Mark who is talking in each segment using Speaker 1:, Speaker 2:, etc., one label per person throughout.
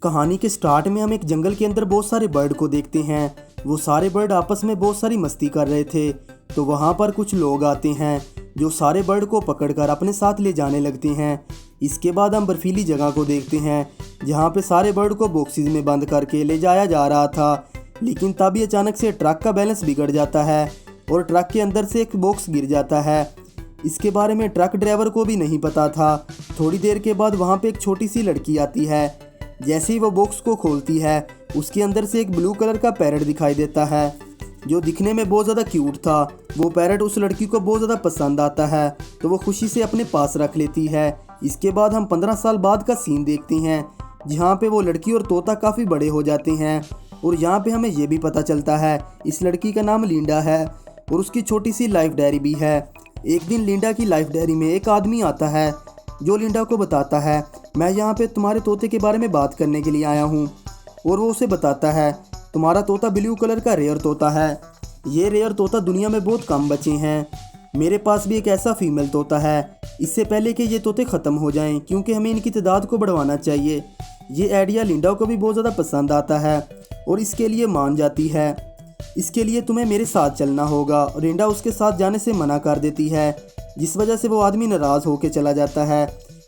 Speaker 1: कहानी के स्टार्ट में हम एक जंगल के अंदर बहुत सारे बर्ड को देखते हैं। वो सारे बर्ड आपस में बहुत सारी मस्ती कर रहे थे। तो वहाँ पर कुछ लोग आते हैं जो सारे बर्ड को पकड़कर अपने साथ ले जाने लगते हैं। इसके बाद हम बर्फीली जगह को देखते हैं जहाँ पे सारे बर्ड को बॉक्सेस में बंद करके ले जाया जा रहा था। लेकिन तभी अचानक से ट्रक का बैलेंस बिगड़ जाता है और ट्रक के अंदर से एक बॉक्स गिर जाता है। इसके बारे में ट्रक ड्राइवर को भी नहीं पता था। थोड़ी देर के बाद वहाँ पे एक छोटी सी लड़की आती है। जैसे ही वो बॉक्स को खोलती है उसके अंदर से एक ब्लू कलर का पैरट दिखाई देता है जो दिखने में बहुत ज़्यादा क्यूट था। वो पैरट उस लड़की को बहुत ज़्यादा पसंद आता है तो वो खुशी से अपने पास रख लेती है। इसके बाद हम 15 साल बाद का सीन देखते हैं जहाँ पे वो लड़की और तोता काफ़ी बड़े हो जाते हैं। और यहाँ पे हमें ये भी पता चलता है इस लड़की का नाम लिंडा है और उसकी छोटी सी लाइफ डायरी भी है। एक दिन लिंडा की लाइफ डायरी में एक आदमी आता है जो लिंडा को बताता है, मैं यहाँ पे तुम्हारे तोते के बारे में बात करने के लिए आया हूँ। और वो उसे बताता है, तुम्हारा तोता ब्लू कलर का रेयर तोता है। ये रेयर तोता दुनिया में बहुत कम बचे हैं। मेरे पास भी एक ऐसा फीमेल तोता है। इससे पहले कि ये तोते ख़त्म हो जाएं क्योंकि हमें इनकी तादाद को बढ़वाना चाहिए। ये आइडिया लिंडा को भी बहुत ज़्यादा पसंद आता है और इसके लिए मान जाती है। इसके लिए तुम्हें मेरे साथ चलना होगा। लिंडा उसके साथ जाने से मना कर देती है जिस वजह से वो आदमी नाराज़ होकर चला जाता है।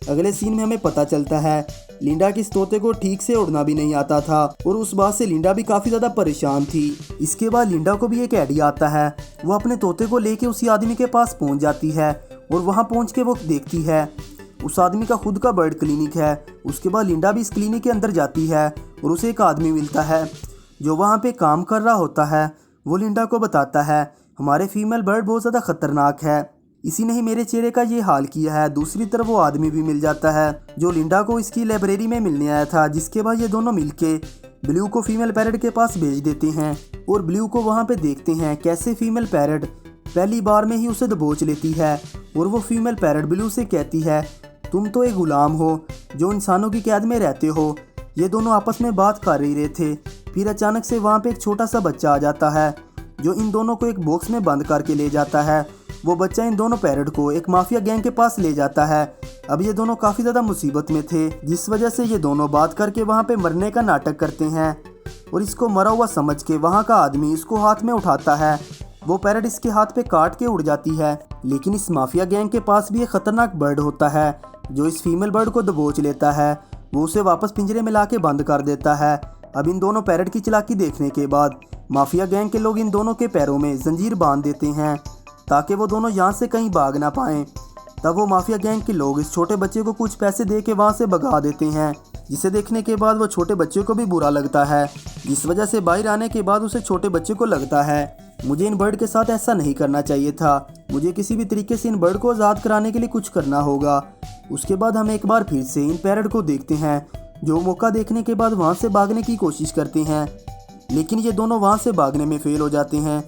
Speaker 1: अगले सीन में हमें पता चलता है लिंडा की इस तोते को ठीक से उड़ना भी नहीं आता था और उस बात से लिंडा भी काफ़ी ज़्यादा परेशान थी। इसके बाद लिंडा को भी एक आइडिया आता है। वो अपने तोते को लेके उसी आदमी के पास पहुंच जाती है और वहां पहुंच के वो देखती है उस आदमी का खुद का बर्ड क्लिनिक है। उसके बाद लिंडा भी इस क्लिनिक के अंदर जाती है और उसे एक आदमी मिलता है जो वहाँ पे काम कर रहा होता है। वो लिंडा को बताता है, हमारे फीमेल बर्ड बहुत ज़्यादा ख़तरनाक है, इसी ने ही मेरे चेहरे का ये हाल किया है। दूसरी तरफ वो आदमी भी मिल जाता है जो लिंडा को इसकी लाइब्रेरी में मिलने आया था। जिसके बाद ये दोनों मिलके ब्लू को फीमेल पैरट के पास भेज देते हैं और ब्लू को वहाँ पे देखते हैं कैसे फीमेल पैरट पहली बार में ही उसे दबोच लेती है। और वो फीमेल पैरट ब्लू से कहती है, तुम तो एक गुलाम हो जो इंसानों की कैद में रहते हो। ये दोनों आपस में बात कर ही रहे थे। फिर अचानक से वहाँ पे एक छोटा सा बच्चा आ जाता है जो इन दोनों को एक बॉक्स में बंद करके ले जाता है। वो बच्चा इन दोनों पैरट को एक माफिया गैंग के पास ले जाता है। अब ये दोनों काफ़ी ज़्यादा मुसीबत में थे जिस वजह से ये दोनों बात करके वहाँ पे मरने का नाटक करते हैं और इसको मरा हुआ समझ के वहाँ का आदमी इसको हाथ में उठाता है। वो पैरट इसके हाथ पे काट के उड़ जाती है। लेकिन इस माफिया गैंग के पास भी एक ख़तरनाक बर्ड होता है जो इस फीमेल बर्ड को दबोच लेता है। वो उसे वापस पिंजरे में ला के बंद कर देता है। अब इन दोनों पैरट की चालाकी देखने के बाद माफिया गैंग के लोग इन दोनों के पैरों में जंजीर बांध देते हैं ताकि वो दोनों यहाँ से कहीं भाग ना पाएं। तब वो माफिया गैंग के लोग इस छोटे बच्चे को कुछ पैसे दे के वहाँ से भगा देते हैं जिसे देखने के बाद वो छोटे बच्चे को भी बुरा लगता है। जिस वजह से बाहर आने के बाद उसे छोटे बच्चे को लगता है, मुझे इन बर्ड के साथ ऐसा नहीं करना चाहिए था, मुझे किसी भी तरीके से इन बर्ड को आज़ाद कराने के लिए कुछ करना होगा। उसके बाद हम एक बार फिर से इन पैरट को देखते हैं जो मौका देखने के बाद वहाँ से भागने की कोशिश करते हैं। लेकिन ये दोनों वहाँ से भागने में फेल हो जाते हैं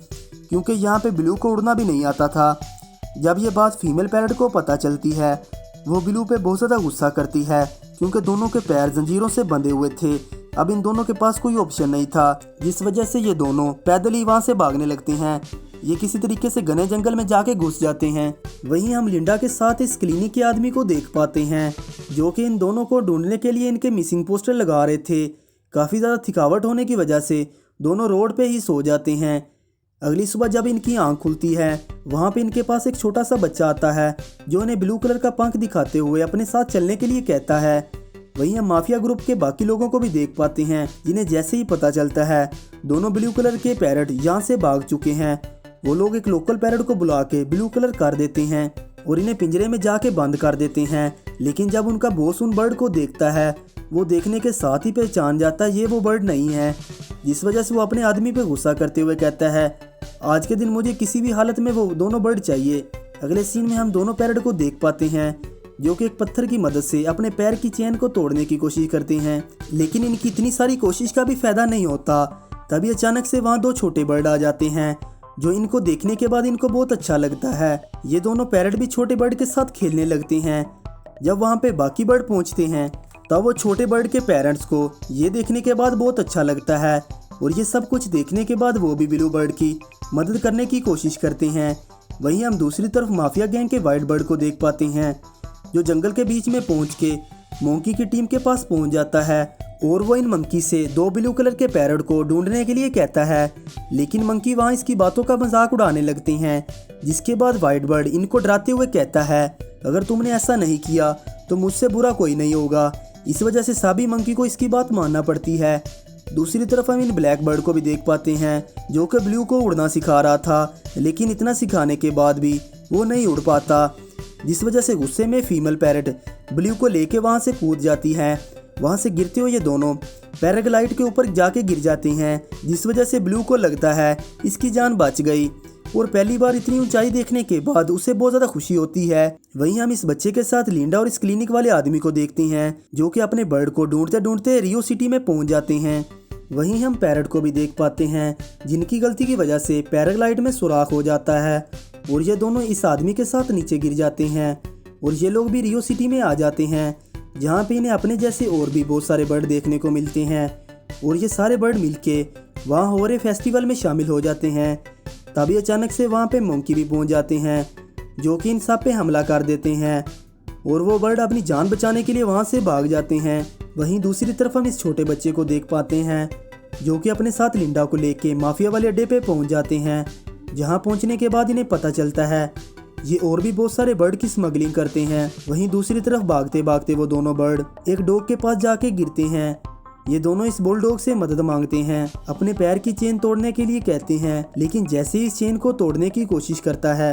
Speaker 1: क्योंकि यहाँ पे ब्लू को उड़ना भी नहीं आता था। जब ये बात फीमेल पैरट को पता चलती है वो ब्लू पे बहुत ज़्यादा गुस्सा करती है क्योंकि दोनों के पैर जंजीरों से बंधे हुए थे। अब इन दोनों के पास कोई ऑप्शन नहीं था जिस वजह से ये दोनों पैदल ही वहाँ से भागने लगते हैं। ये किसी तरीके से घने जंगल में जाके घुस जाते हैं। वहीं हम लिंडा के साथ इस क्लिनिक के आदमी को देख पाते हैं जो कि इन दोनों को ढूंढने के लिए इनके मिसिंग पोस्टर लगा रहे थे। काफ़ी ज़्यादा थकावट होने की वजह से दोनों रोड पे ही सो जाते हैं। अगली सुबह जब इनकी आंख खुलती है वहाँ पे इनके पास एक छोटा सा बच्चा आता है जो इन्हें ब्लू कलर का पंख दिखाते हुए अपने साथ चलने के लिए कहता है। वहीं हम माफिया ग्रुप के बाकी लोगों को भी देख पाते हैं जिन्हें जैसे ही पता चलता है दोनों ब्लू कलर के पैरट यहाँ से भाग चुके हैं। वो लोग एक लोकल पैरट को बुला के ब्लू कलर कर देते हैं और इन्हें पिंजरे में जाके बंद कर देते हैं। लेकिन जब उनका बॉस उन बर्ड को देखता है वो देखने के साथ ही पहचान जाता है ये वो बर्ड नहीं है। जिस वजह से वो अपने आदमी पे गुस्सा करते हुए कहता है, आज के दिन मुझे किसी भी हालत में वो दोनों बर्ड चाहिए। अगले सीन में हम दोनों पैरट को देख पाते हैं जो कि एक पत्थर की मदद से अपने पैर की चेन को तोड़ने की कोशिश करते हैं। लेकिन इनकी इतनी सारी कोशिश का भी फायदा नहीं होता। तभी अचानक से वहाँ दो छोटे बर्ड आ जाते हैं जो इनको देखने के बाद इनको बहुत अच्छा लगता है। ये दोनों पैरट भी छोटे बर्ड के साथ खेलने लगते हैं। जब वहाँ पे बाकी बर्ड पहुँचते हैं तब वो छोटे बर्ड के पेरेंट्स को ये देखने के बाद बहुत अच्छा लगता है और ये सब कुछ देखने के बाद वो भी ब्लू बर्ड की मदद करने की कोशिश करते हैं। वहीं हम दूसरी तरफ माफिया गैंग के वाइट बर्ड को देख पाते हैं जो जंगल के बीच में पहुंच के मोंकी की टीम के पास पहुंच जाता है और वो इन मंकी से 2 ब्लू कलर के पैरट को ढूंढने के लिए कहता है, लेकिन मंकी वहाँ इसकी बातों का मजाक उड़ाने लगते हैं। जिसके बाद व्हाइट बर्ड इनको डराते हुए कहता है, अगर तुमने ऐसा नहीं किया तो मुझसे बुरा कोई नहीं होगा। इस वजह से सभी मंकी को इसकी बात मानना पड़ती है। दूसरी तरफ हम इन ब्लैक बर्ड को भी देख पाते हैं, जो कि ब्लू को उड़ना सिखा रहा था, लेकिन इतना सिखाने के बाद भी वो नहीं उड़ पाता। जिस वजह से गुस्से में फीमेल पैरट ब्लू को लेके वहाँ से कूद जाती है। वहाँ से गिरते हुए ये दोनों पैराग्लाइड के ऊपर जाके गिर जाते हैं, जिस वजह से ब्लू को लगता है इसकी जान बच गई और पहली बार इतनी ऊंचाई देखने के बाद उसे बहुत ज़्यादा खुशी होती है। वहीं हम इस बच्चे के साथ लिंडा और इस क्लिनिक वाले आदमी को देखते हैं, जो कि अपने बर्ड को ढूंढते ढूंढते रियो सिटी में पहुंच जाते हैं। वहीं हम पैरट को भी देख पाते हैं, जिनकी गलती की वजह से पैराग्लाइड में सुराख हो जाता है और ये दोनों इस आदमी के साथ नीचे गिर जाते हैं और ये लोग भी रियो सिटी में आ जाते हैं, जहाँ पे इन्हें अपने जैसे और भी बहुत सारे बर्ड देखने को मिलते हैं और ये सारे बर्ड मिलके वहाँ हो रहे फेस्टिवल में शामिल हो जाते हैं। तभी अचानक से वहाँ पे मंकी भी पहुँच जाते हैं, जो कि इन सब पे हमला कर देते हैं और वो बर्ड अपनी जान बचाने के लिए वहाँ से भाग जाते हैं। वहीं दूसरी तरफ हम इस छोटे बच्चे को देख पाते हैं, जो कि अपने साथ लिंडा को लेके माफिया वाले अड्डे पे पहुँच जाते हैं। जहाँ पहुँचने के बाद इन्हें पता चलता है ये और भी बहुत सारे बर्ड की स्मगलिंग करते हैं। वहीं दूसरी तरफ भागते भागते वो दोनों बर्ड एक डॉग के पास जाके गिरते हैं। ये दोनों इस बुल डॉग से मदद मांगते हैं, अपने पैर की चेन तोड़ने के लिए कहते हैं, लेकिन जैसे ही इस चेन को तोड़ने की कोशिश करता है,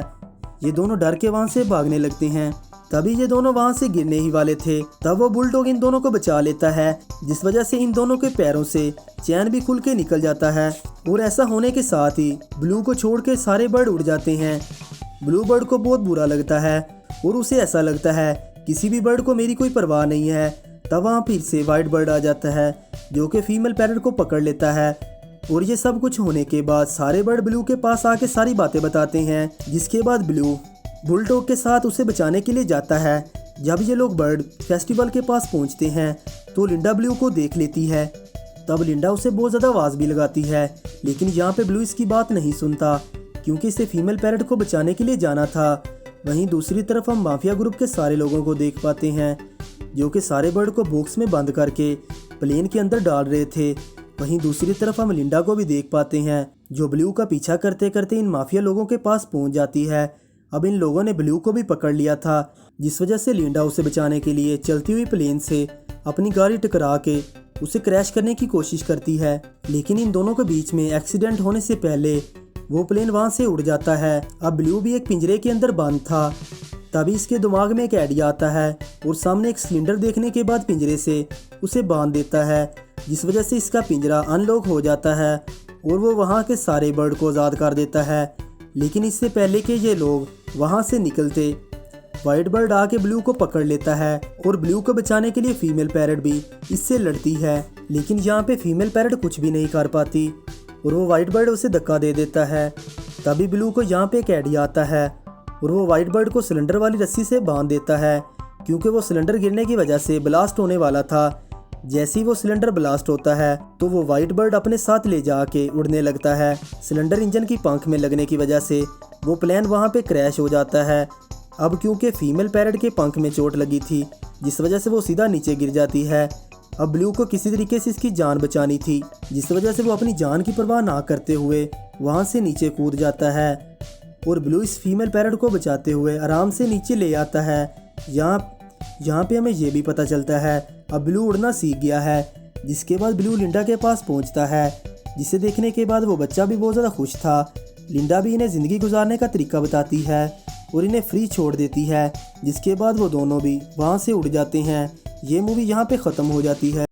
Speaker 1: ये दोनों डर के वहाँ से भागने लगते हैं। तभी ये दोनों वहाँ से गिरने ही वाले थे, तब वो बुल डॉग इन दोनों को बचा लेता है, जिस वजह से इन दोनों के पैरों से चैन भी खुल के निकल जाता है। और ऐसा होने के साथ ही ब्लू को छोड़ के सारे बर्ड उड़ जाते हैं। ब्लू बर्ड को बहुत बुरा लगता है और उसे ऐसा लगता है किसी भी बर्ड को मेरी कोई परवाह नहीं है। तब वहाँ फिर से व्हाइट बर्ड आ जाता है, जो कि फीमेल पैरट को पकड़ लेता है और ये सब कुछ होने के बाद सारे बर्ड ब्लू के पास आके सारी बातें बताते हैं। जिसके बाद ब्लू बुलडॉग के साथ उसे बचाने के लिए जाता है। जब ये लोग बर्ड फेस्टिवल के पास पहुँचते हैं तो लिंडा ब्लू को देख लेती है। तब लिंडा उसे बहुत ज़्यादा आवाज़ भी लगाती है, लेकिन यहाँ पे ब्लू इसकी बात नहीं सुनता, क्योंकि इसे फीमेल पैरट को बचाने के लिए जाना था। वहीं दूसरी तरफ हम माफिया ग्रुप के सारे लोगों को देख पाते हैं, जो कि सारे बर्ड को बॉक्स में बंद करके प्लेन के अंदर डाल रहे थे। वहीं दूसरी तरफ हम लिंडा को भी देख पाते हैं, जो ब्लू का पीछा करते करते इन माफिया लोगों के पास पहुंच जाती है। अब इन लोगों ने ब्लू को भी पकड़ लिया था, जिस वजह से लिंडा उसे बचाने के लिए चलती हुई प्लेन से अपनी गाड़ी टकरा के उसे क्रैश करने की कोशिश करती है। लेकिन इन दोनों के बीच में एक्सीडेंट होने से पहले वो प्लेन वहाँ से उड़ जाता है। अब ब्लू भी एक पिंजरे के अंदर बंद था। तभी इसके दिमाग में एक आइडिया आता है और सामने एक सिलेंडर देखने के बाद पिंजरे से उसे बांध देता है, जिस वजह से इसका पिंजरा अनलॉक हो जाता है और वो वहाँ के सारे बर्ड को आज़ाद कर देता है। लेकिन इससे पहले कि ये लोग वहाँ से निकलते, व्हाइट बर्ड आके ब्लू को पकड़ लेता है और ब्लू को बचाने के लिए फीमेल पैरट भी इससे लड़ती है। लेकिन यहाँ पे फीमेल पैरट कुछ भी नहीं कर पाती और वो व्हाइट बर्ड उसे धक्का दे देता है। तभी ब्लू को यहाँ पे एक आइडिया आता है और वो व्हाइट बर्ड को सिलेंडर वाली रस्सी से बांध देता है, क्योंकि वो सिलेंडर गिरने की वजह से ब्लास्ट होने वाला था। जैसे ही वो सिलेंडर ब्लास्ट होता है तो वो व्हाइट बर्ड अपने साथ ले जाके उड़ने लगता है। सिलेंडर इंजन की पंख में लगने की वजह से वो प्लेन वहाँ पे क्रैश हो जाता है। अब क्योंकि फीमेल पैरट के पंख में चोट लगी थी, जिस वजह से वो सीधा नीचे गिर जाती है। अब ब्लू को किसी तरीके से इसकी जान बचानी थी, जिस वजह से वो अपनी जान की परवाह ना करते हुए वहाँ से नीचे कूद जाता है और ब्लू इस फीमेल पैरट को बचाते हुए आराम से नीचे ले आता है। यहाँ पे हमें ये भी पता चलता है अब ब्लू उड़ना सीख गया है। जिसके बाद ब्लू लिंडा के पास पहुँचता है, जिसे देखने के बाद वो बच्चा भी बहुत ज़्यादा खुश था। लिंडा भी इन्हें ज़िंदगी गुजारने का तरीका बताती है और इन्हें फ्री छोड़ देती है। जिसके बाद वो दोनों भी वहाँ से उड़ जाते हैं। ये मूवी यहाँ पे ख़त्म हो जाती है।